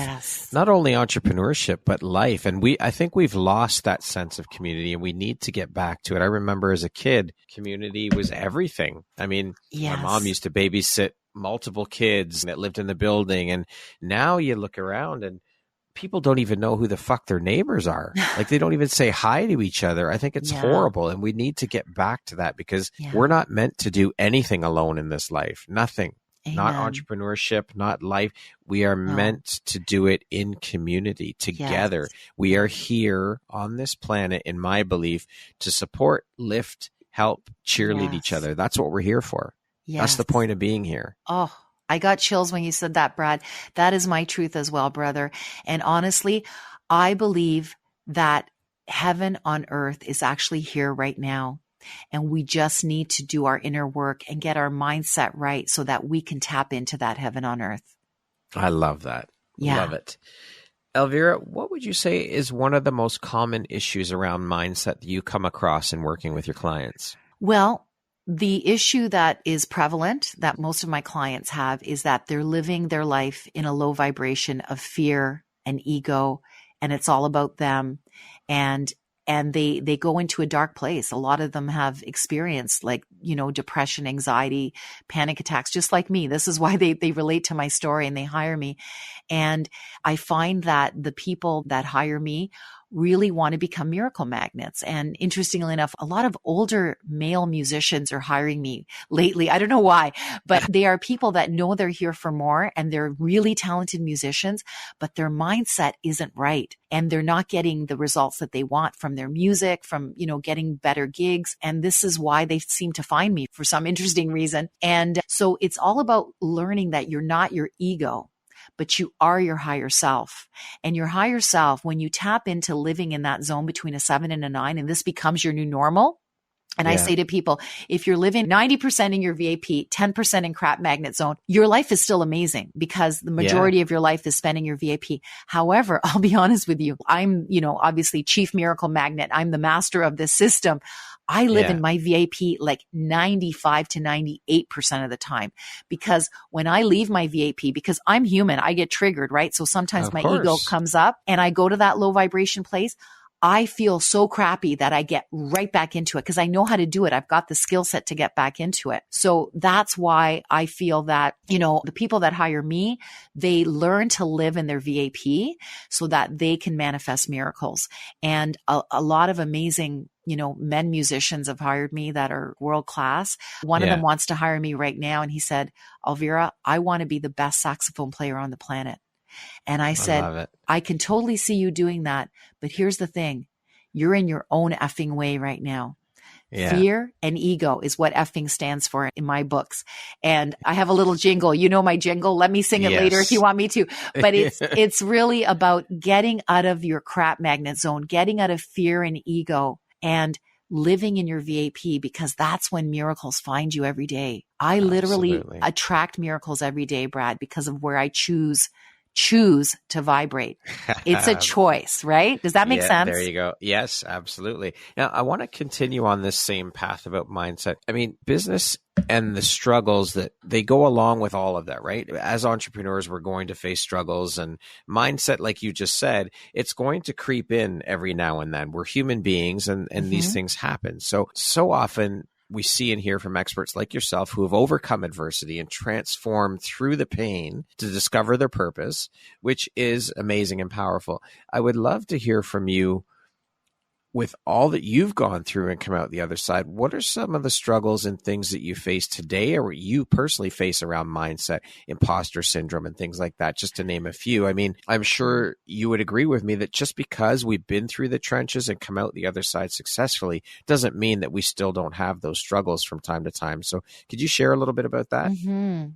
not only entrepreneurship, but life. And I think we've lost that sense of community, and we need to get back to it. I remember as a kid, community was everything. I mean, my mom used to babysit multiple kids that lived in the building. And now you look around and people don't even know who the fuck their neighbors are. Like, they don't even say hi to each other. I think it's horrible. And we need to get back to that because we're not meant to do anything alone in this life. Nothing. Amen. Not entrepreneurship, not life. We are meant to do it in community together. Yes. We are here on this planet, in my belief, to support, lift, help, cheerlead each other. That's what we're here for. Yes. That's the point of being here. Oh, I got chills when you said that, Brad. That is my truth as well, brother. And honestly, I believe that heaven on earth is actually here right now. And we just need to do our inner work and get our mindset right so that we can tap into that heaven on earth. I love that. Yeah. Love it. Elvira, what would you say is one of the most common issues around mindset that you come across in working with your clients? Well, the issue that is prevalent that most of my clients have is that they're living their life in a low vibration of fear and ego, and it's all about them. And they go into a dark place. A lot of them have experienced depression, anxiety, panic attacks, just like me. This is why they relate to my story and they hire me. And I find that the people that hire me really want to become miracle magnets. And interestingly enough, a lot of older male musicians are hiring me lately. I don't know why, but they are people that know they're here for more and they're really talented musicians, but their mindset isn't right. And they're not getting the results that they want from their music, from, getting better gigs. And this is why they seem to find me for some interesting reason. And so it's all about learning that you're not your ego, but you are your higher self. And your higher self, when you tap into living in that zone between a 7 and a 9, and this becomes your new normal. And I say to people, if you're living 90% in your VAP, 10% in crap magnet zone, your life is still amazing because the majority of your life is spent in your VAP. However, I'll be honest with you, I'm, obviously chief miracle magnet. I'm the master of this system. I live in my VAP like 95 to 98% of the time, because when I leave my VAP, because I'm human, I get triggered, right? So sometimes my ego comes up and I go to that low vibration place. I feel so crappy that I get right back into it because I know how to do it. I've got the skill set to get back into it. So that's why I feel that, the people that hire me, they learn to live in their VAP so that they can manifest miracles. And a lot of amazing men musicians have hired me that are world class. One of them wants to hire me right now. And he said, Elvira, I want to be the best saxophone player on the planet. And I said, I can totally see you doing that. But here's the thing. You're in your own effing way right now. Yeah. Fear and ego is what effing stands for in my books. And I have a little jingle. You know my jingle. Let me sing it later if you want me to. But it's really about getting out of your crap magnet zone, getting out of fear and ego and living in your VAP, because that's when miracles find you every day. I literally attract miracles every day, Brad, because of where I choose to vibrate. It's a choice, right? Does that make sense? There you go. Yes, absolutely. Now, I want to continue on this same path about mindset. I mean, business and the struggles that they go along with all of that, right? As entrepreneurs, we're going to face struggles, and mindset, like you just said, it's going to creep in every now and then. We're human beings, and these things happen. So often we see and hear from experts like yourself who have overcome adversity and transformed through the pain to discover their purpose, which is amazing and powerful. I would love to hear from you, with all that you've gone through and come out the other side. What are some of the struggles and things that you face today, or you personally face around mindset, imposter syndrome, and things like that, just to name a few? I mean, I'm sure you would agree with me that just because we've been through the trenches and come out the other side successfully doesn't mean that we still don't have those struggles from time to time. So could you share a little bit about that?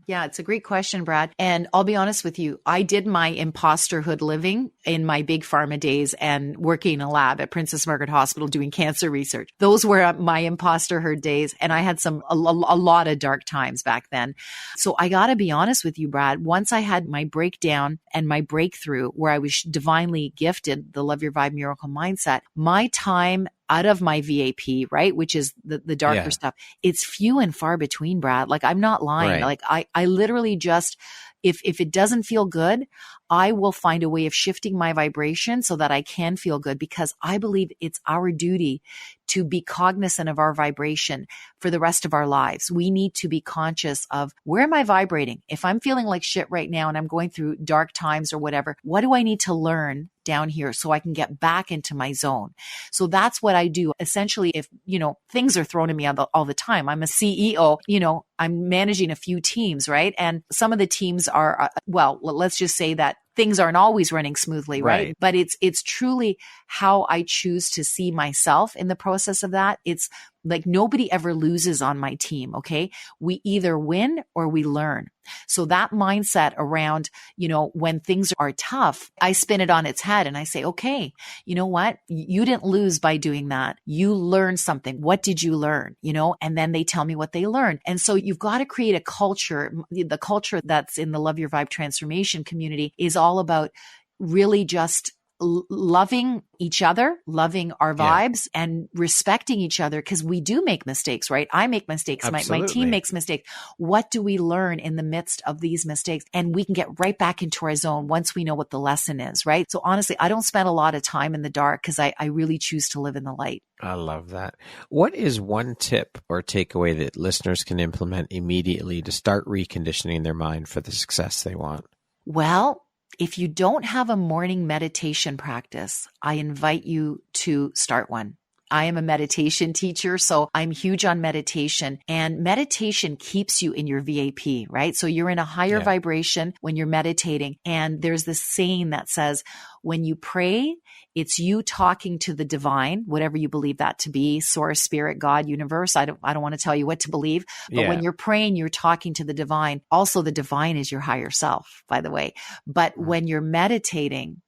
Yeah, it's a great question, Brad. And I'll be honest with you, I did my imposterhood living in my big pharma days and working in a lab at Princess Margaret Hospital doing cancer research. Those were my imposterhood days. And I had a lot of dark times back then. So I got to be honest with you, Brad, once I had my breakdown and my breakthrough where I was divinely gifted the Love Your Vibe Miracle Mindset, my time out of my VAP, right, which is the darker stuff, it's few and far between, Brad. Like, I'm not lying. Right. Like I literally just, if it doesn't feel good, I will find a way of shifting my vibration so that I can feel good, because I believe it's our duty to be cognizant of our vibration for the rest of our lives. We need to be conscious of, where am I vibrating? If I'm feeling like shit right now and I'm going through dark times or whatever, what do I need to learn down here so I can get back into my zone? So that's what I do. Essentially, if, things are thrown at me all the time. I'm a CEO, I'm managing a few teams, right? And some of the teams are, let's just say that things aren't always running smoothly, right? But it's truly how I choose to see myself in the process of that. It's like nobody ever loses on my team, okay? We either win or we learn. So that mindset around, when things are tough, I spin it on its head and I say, okay, you know what? You didn't lose by doing that. You learned something. What did you learn? And then they tell me what they learned. And so you've got to create a culture. The culture that's in the Love Your Vibe transformation community is all about really just loving each other, loving our vibes, and respecting each other, because we do make mistakes, right? I make mistakes. My team makes mistakes. What do we learn in the midst of these mistakes? And we can get right back into our zone once we know what the lesson is, right? So honestly, I don't spend a lot of time in the dark because I really choose to live in the light. I love that. What is one tip or takeaway that listeners can implement immediately to start reconditioning their mind for the success they want? Well, if you don't have a morning meditation practice, I invite you to start one. I am a meditation teacher, so I'm huge on meditation, and meditation keeps you in your VAP, right? So you're in a higher vibration when you're meditating. And there's this saying that says, when you pray, it's you talking to the divine, whatever you believe that to be, source, spirit, God, universe. I don't want to tell you what to believe, but when you're praying, you're talking to the divine. Also, the divine is your higher self, by the way. But when you're meditating,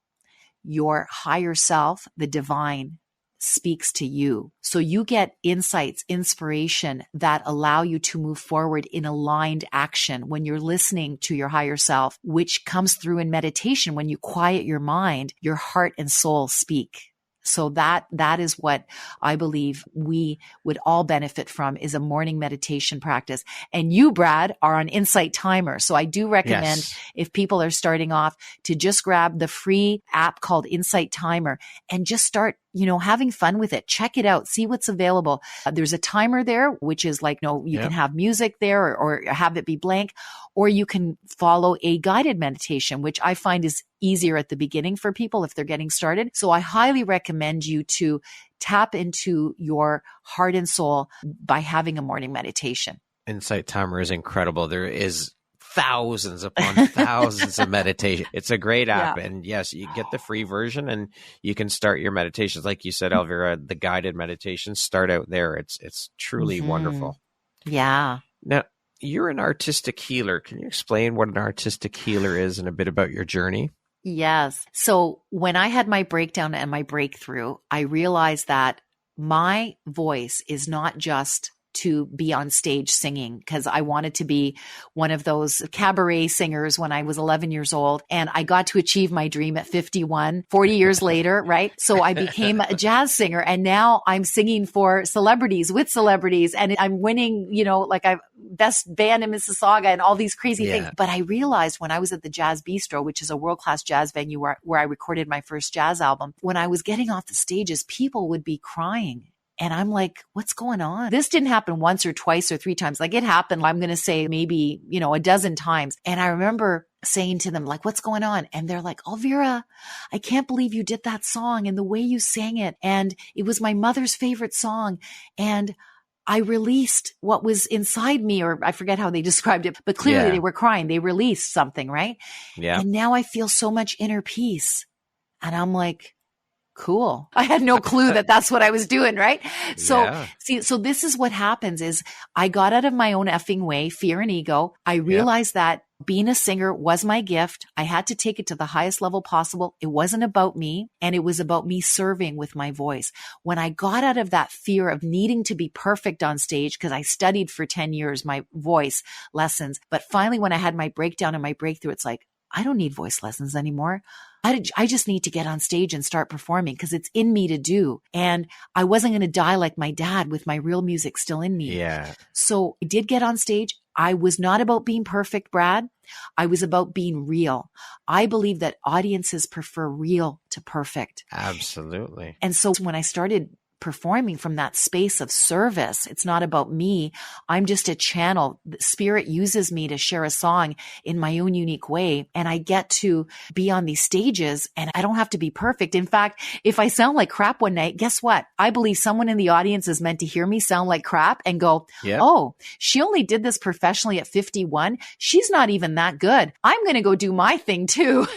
your higher self, the divine, speaks to you. So you get insights, inspiration that allow you to move forward in aligned action when you're listening to your higher self, which comes through in meditation. When you quiet your mind, your heart and soul speak. So that is what I believe we would all benefit from, is a morning meditation practice. And you, Brad, are on Insight Timer. So I do recommend if people are starting off to just grab the free app called Insight Timer and just start having fun with it. Check it out. See what's available. There's a timer there, which is like, you can have music there or have it be blank, or you can follow a guided meditation, which I find is easier at the beginning for people if they're getting started. So I highly recommend you to tap into your heart and soul by having a morning meditation. Insight Timer is incredible. There is thousands upon thousands of meditation. It's a great app. And yes, you get the free version and you can start your meditations. Like you said, Elvira, the guided meditations, start out there. It's truly wonderful. Yeah. Now, you're an artistic healer. Can you explain what an artistic healer is and a bit about your journey? Yes. So when I had my breakdown and my breakthrough, I realized that my voice is not just to be on stage singing, because I wanted to be one of those cabaret singers when I was 11 years old. And I got to achieve my dream at 51, 40 years later, right? So I became a jazz singer, and now I'm singing for celebrities with celebrities, and I'm winning, like I best band in Mississauga and all these crazy things. But I realized when I was at the Jazz Bistro, which is a world-class jazz venue where I recorded my first jazz album, when I was getting off the stages, people would be crying. And I'm like, what's going on? This didn't happen once or twice or three times. Like, it happened, I'm going to say maybe, a dozen times. And I remember saying to them, like, what's going on? And they're like, Elvira, I can't believe you did that song and the way you sang it. And it was my mother's favorite song. And I released what was inside me, or I forget how they described it, but clearly they were crying. They released something, right? Yeah. And now I feel so much inner peace. And I'm like, cool. I had no clue that that's what I was doing, right? So so this is what happens is I got out of my own effing way, fear and ego. I realized that being a singer was my gift. I had to take it to the highest level possible. It wasn't about me, and it was about me serving with my voice. When I got out of that fear of needing to be perfect on stage, because I studied for 10 years, my voice lessons, but finally when I had my breakdown and my breakthrough, it's like, I don't need voice lessons anymore. I just need to get on stage and start performing because it's in me to do. And I wasn't going to die like my dad with my real music still in me. Yeah. So I did get on stage. I was not about being perfect, Brad. I was about being real. I believe that audiences prefer real to perfect. Absolutely. And so when I started performing from that space of service, it's not about me. I'm just a channel. The Spirit uses me to share a song in my own unique way. And I get to be on these stages, and I don't have to be perfect. In fact, if I sound like crap one night, guess what? I believe someone in the audience is meant to hear me sound like crap and go, oh, she only did this professionally at 51. She's not even that good. I'm going to go do my thing too.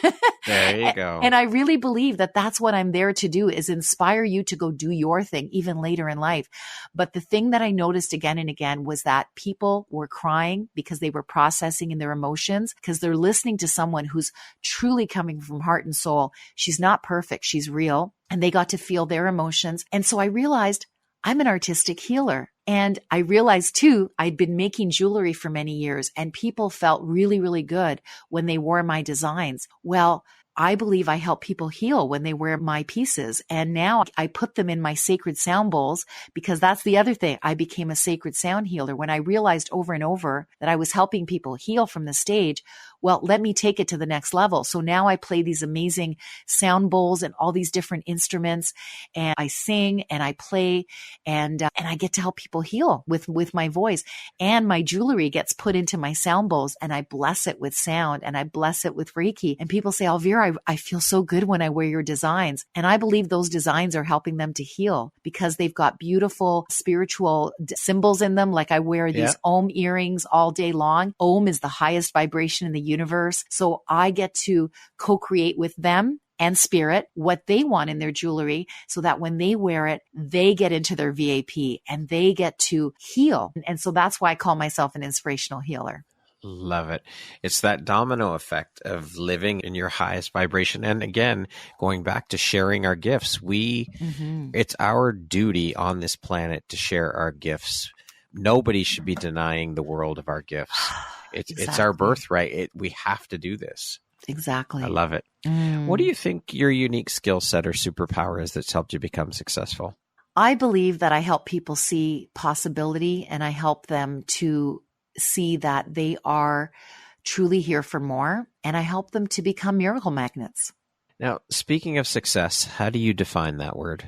There you go. And I really believe that that's what I'm there to do, is inspire you to go do your thing even later in life. But the thing that I noticed again and again was that people were crying because they were processing in their emotions, because they're listening to someone who's truly coming from heart and soul. She's not perfect. She's real. And they got to feel their emotions. And so I realized I'm an artistic healer. And I realized too, I'd been making jewelry for many years, and people felt really, really good when they wore my designs. Well, I believe I help people heal when they wear my pieces. And now I put them in my sacred sound bowls, because that's the other thing. I became a sacred sound healer when I realized over and over that I was helping people heal from the stage. Well, let me take it to the next level. So now I play these amazing sound bowls and all these different instruments, and I sing and I play, and I get to help people heal with my voice. And my jewelry gets put into my sound bowls, and I bless it with sound, and I bless it with Reiki. And people say, Elvira, I feel so good when I wear your designs. And I believe those designs are helping them to heal, because they've got beautiful spiritual symbols in them. Like I wear these Om earrings all day long. Om is the highest vibration in the universe. So I get to co-create with them and Spirit what they want in their jewelry, so that when they wear it, they get into their VAP and they get to heal. And so that's why I call myself an inspirational healer. Love it. It's that domino effect of living in your highest vibration. And again, going back to sharing our gifts, it's our duty on this planet to share our gifts. Nobody should be denying the world of our gifts. It's our birthright. We have to do this. Exactly. I love it. What do you think your unique skill set or superpower is that's helped you become successful? I believe that I help people see possibility, and I help them to see that they are truly here for more, and I help them to become miracle magnets. Now, speaking of success, how do you define that word?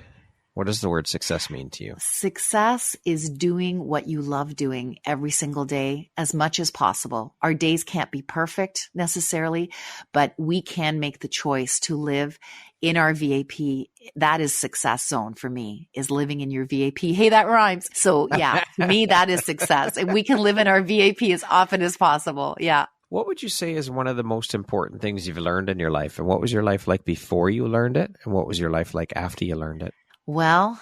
What does the word success mean to you? Success is doing what you love doing every single day as much as possible. Our days can't be perfect necessarily, but we can make the choice to live in our VAP. That is success zone for me, is living in your VAP. Hey, that rhymes. So yeah, to me, that is success. And we can live in our VAP as often as possible. Yeah. What would you say is one of the most important things you've learned in your life? And what was your life like before you learned it? And what was your life like after you learned it? Well,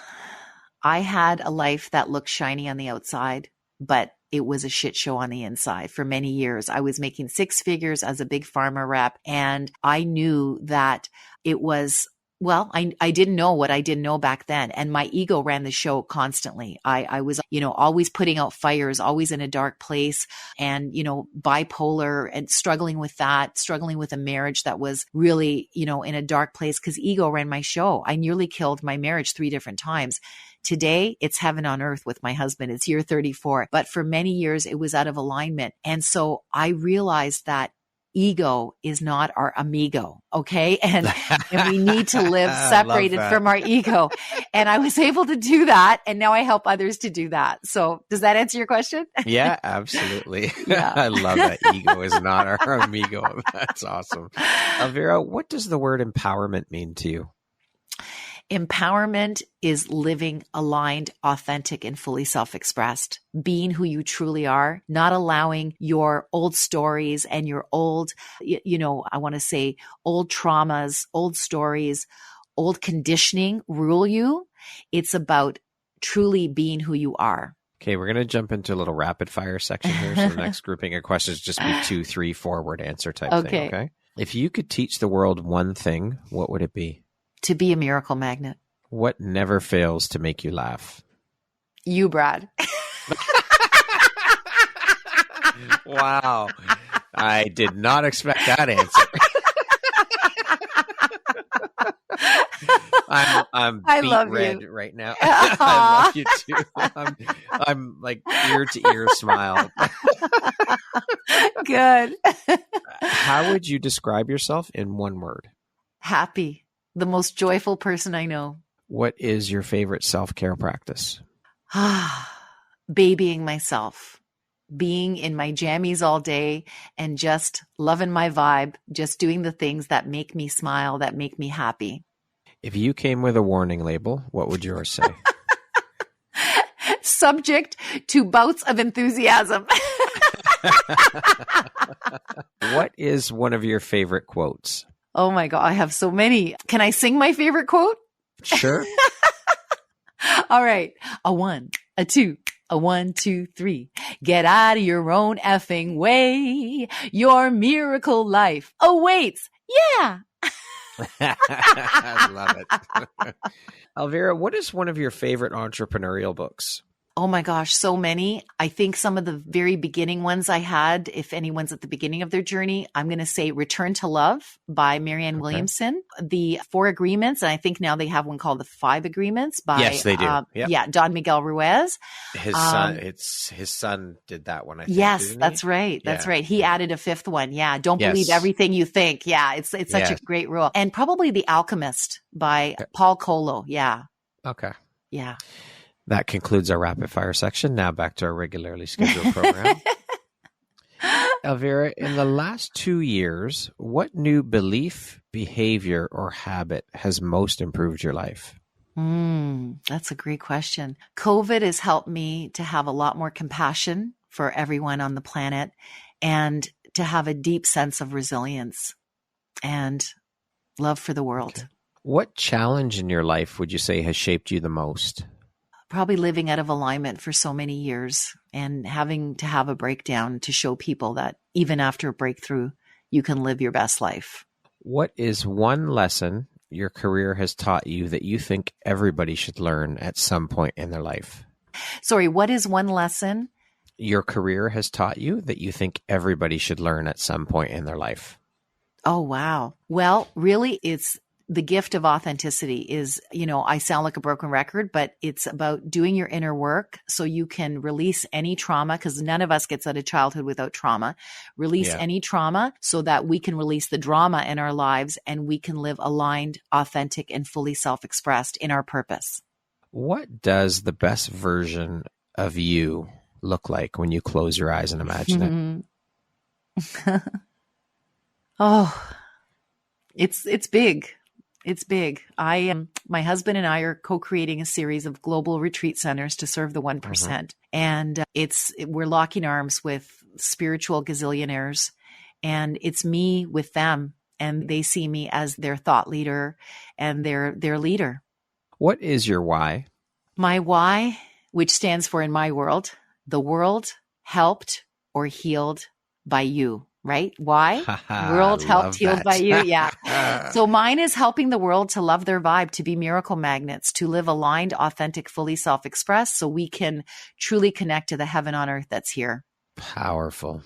I had a life that looked shiny on the outside, but it was a shit show on the inside for many years. I was making six figures as a big pharma rep, and I knew that it was, well, I didn't know what I didn't know back then. And my ego ran the show constantly. I was, always putting out fires, always in a dark place, and, bipolar and struggling with that, struggling with a marriage that was really, in a dark place because ego ran my show. I nearly killed my marriage 3 different times. Today, it's heaven on earth with my husband. It's year 34. But for many years, it was out of alignment. And so I realized that ego is not our amigo. Okay. And we need to live separated from our ego. And I was able to do that. And now I help others to do that. So does that answer your question? Yeah, absolutely. Yeah. I love that ego is not our amigo. That's awesome. Elvira, what does the word empowerment mean to you? Empowerment is living aligned, authentic, and fully self-expressed, being who you truly are, not allowing your old stories and your old, I want to say old traumas, old stories, old conditioning rule you. It's about truly being who you are. Okay, we're going to jump into a little rapid fire section here. So the next grouping of questions just be 2, 3, 4 word answer type thing. Okay. If you could teach the world one thing, what would it be? To be a miracle magnet. What never fails to make you laugh? You, Brad. Wow. I did not expect that answer. I'm I beet love red you right now. I love you too. I'm like ear to ear smile. Good. How would you describe yourself in one word? Happy. The most joyful person I know. What is your favorite self-care practice? Babying myself, being in my jammies all day and just loving my vibe, just doing the things that make me smile, that make me happy. If you came with a warning label, what would yours say? Subject to bouts of enthusiasm. What is one of your favorite quotes? Oh my God, I have so many. Can I sing my favorite quote? Sure. All right. A 1, a 2, a 1, 2, 3. Get out of your own effing way. Your miracle life awaits. Yeah. I love it. Elvira, what is one of your favorite entrepreneurial books? Oh my gosh, so many. I think some of the very beginning ones I had, if anyone's at the beginning of their journey, I'm going to say Return to Love by Marianne Williamson, The 4 Agreements. And I think now they have one called The 5 Agreements by, yes, they do. Yep. Yeah, Don Miguel Ruiz. His son did that one, I think. Yes, that's right. That's right. He added a 5th one. Yeah. Don't believe everything you think. Yeah. It's such a great rule. And probably The Alchemist by Paul Coelho. Yeah. Okay. Yeah. That concludes our rapid fire section. Now back to our regularly scheduled program. Elvira, in the last 2 years, what new belief, behavior, or habit has most improved your life? That's a great question. COVID has helped me to have a lot more compassion for everyone on the planet and to have a deep sense of resilience and love for the world. Okay. What challenge in your life would you say has shaped you the most? Probably living out of alignment for so many years and having to have a breakdown to show people that even after a breakthrough, you can live your best life. What is one lesson your career has taught you that you think everybody should learn at some point in their life? Sorry, what is one lesson your career has taught you that you think everybody should learn at some point in their life? Oh, wow. Well, really, it's the gift of authenticity is, I sound like a broken record, but it's about doing your inner work so you can release any trauma, because none of us gets out of childhood without trauma. Release any trauma so that we can release the drama in our lives and we can live aligned, authentic, and fully self-expressed in our purpose. What does the best version of you look like when you close your eyes and imagine it? Oh, it's big. It's big. My husband and I are co-creating a series of global retreat centers to serve the 1%. And we're locking arms with spiritual gazillionaires and it's me with them, and they see me as their thought leader and their leader. What is your why? My why, which stands for, in my world, the world helped or healed by you, right? Why? World helped, healed by you. Yeah. So mine is helping the world to love their vibe, to be miracle magnets, to live aligned, authentic, fully self-expressed, so we can truly connect to the heaven on earth that's here. Powerful.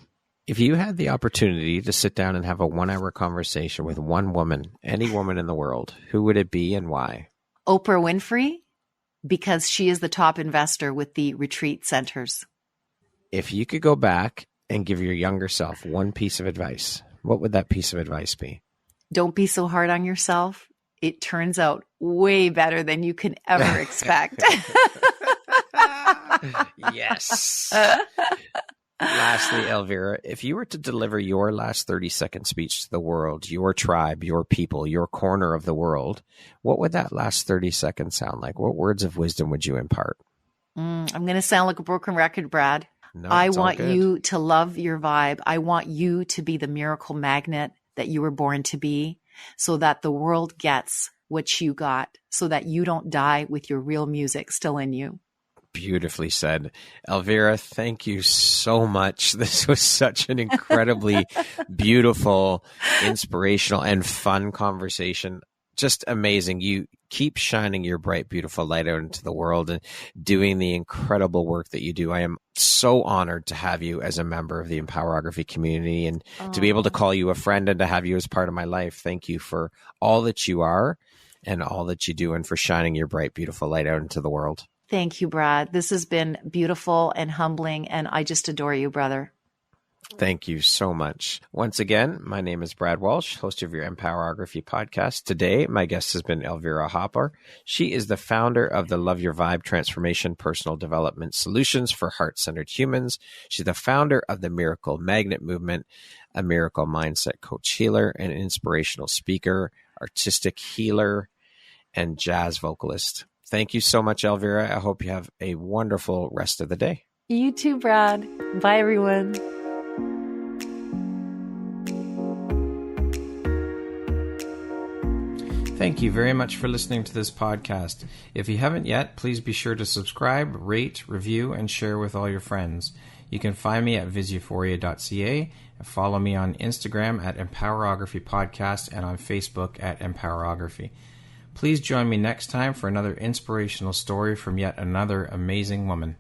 If you had the opportunity to sit down and have a 1-hour conversation with one woman, any woman in the world, who would it be and why? Oprah Winfrey, because she is the top investor with the retreat centers. If you could go back and give your younger self one piece of advice, what would that piece of advice be? Don't be so hard on yourself. It turns out way better than you can ever expect. Yes. Lastly, Elvira, if you were to deliver your last 30-second speech to the world, your tribe, your people, your corner of the world, what would that last 30 seconds sound like? What words of wisdom would you impart? I'm going to sound like a broken record, Brad. No, I want you to love your vibe. I want you to be the miracle magnet that you were born to be, so that the world gets what you got, so that you don't die with your real music still in you. Beautifully said. Elvira, thank you so much. This was such an incredibly beautiful, inspirational, and fun conversation. Just amazing. You keep shining your bright, beautiful light out into the world and doing the incredible work that you do. I am so honored to have you as a member of the Empowerography community, and to be able to call you a friend and to have you as part of my life. Thank you for all that you are and all that you do, and for shining your bright, beautiful light out into the world. Thank you, Brad. This has been beautiful and humbling, and I just adore you, brother. Thank you so much. Once again, my name is Brad Walsh, host of your Empowerography Podcast. Today, my guest has been Elvira Hopper. She is the founder of the Love Your Vibe Transformation Personal Development Solutions for Heart-Centered Humans. She's the founder of the Miracle Magnet Movement, a miracle mindset coach healer, an inspirational speaker, artistic healer, and jazz vocalist. Thank you so much, Elvira. I hope you have a wonderful rest of the day. You too, Brad. Bye, everyone. Thank you very much for listening to this podcast. If you haven't yet, please be sure to subscribe, rate, review, and share with all your friends. You can find me at viseuphoria.ca and follow me on Instagram at Empowerography Podcast and on Facebook at Empowerography. Please join me next time for another inspirational story from yet another amazing woman.